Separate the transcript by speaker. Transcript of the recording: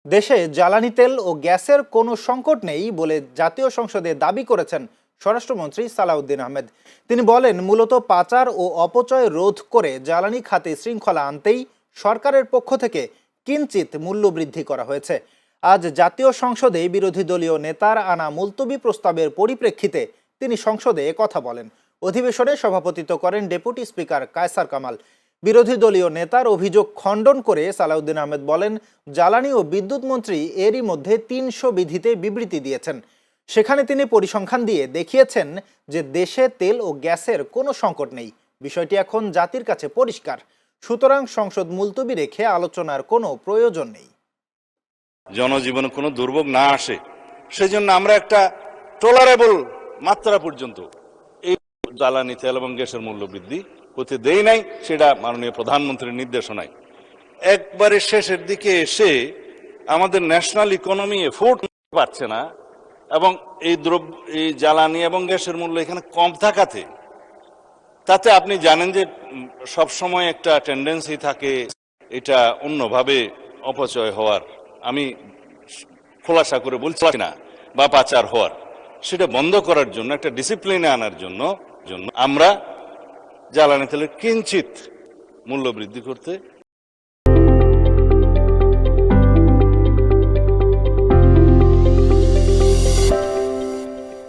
Speaker 1: দেশে জ্বালানি তেল ও গ্যাসের কোনো সংকট নেই বলে জাতীয় সংসদে দাবি করেছেন স্বরাষ্ট্রমন্ত্রী সালাউদ্দিন আহমেদ। তিনি বলেন, মূলত পাচার ও অপচয় রোধ করে জ্বালানি খাতে শৃঙ্খলা আনতেই সরকারের পক্ষ থেকে কিঞ্চিৎ মূল্য বৃদ্ধি করা হয়েছে। আজ জাতীয় সংসদে বিরোধী দলীয় নেতার আনা মুলতবি প্রস্তাবের পরিপ্রেক্ষিতে তিনি সংসদে কথা বলেন। অধিবেশনে সভাপতিত্ব করেন ডেপুটি স্পিকার কায়সার কামাল। বিরোধী দলীয় নেতার অভিযোগ খণ্ডন করে সালাউদ্দিন আহমেদ বলেন, জ্বালানি ও বিদ্যুৎ মন্ত্রী এরই মধ্যে ৩০০ বিধিতে বিবৃতি দিয়েছেন। সেখানে তিনি পরিসংখ্যান দিয়ে দেখিয়েছেন যে দেশে তেল ও গ্যাসের কোনো সংকট নেই। বিষয়টি এখন জাতির কাছে পরিষ্কার। সুতরাং সংসদ মুলতবি রেখে আলোচনার কোনো প্রয়োজন নেই।
Speaker 2: জনজীবনে কোনো দুর্ভোগ না আসে সেজন্য আমরা একটা টলারেবল মাত্রা পর্যন্ত এই জ্বালানি তেল এবং গ্যাসের মূল্য বৃদ্ধি হতে দেই নাই। সেটা মাননীয় প্রধানমন্ত্রীর নির্দেশনায় একবারে শেষের দিকে এসে আমাদের ন্যাশনাল ইকোনমি এফোর্ট পাচ্ছে না এবং এই জ্বালানি এবং গ্যাসের মূল্য এখানে কম থাকাতে তাতে আপনি জানেন যে সব সময় একটা টেন্ডেন্সি থাকে এটা অন্যভাবে অপচয় হওয়ার, আমি খোলাসা করে বলছি না, বা পাচার হওয়ার। সেটা বন্ধ করার জন্য, একটা ডিসিপ্লিনে আনার জন্য আমরা জ্বালানি তেলের কিঞ্চিত মূল্য বৃদ্ধি করতে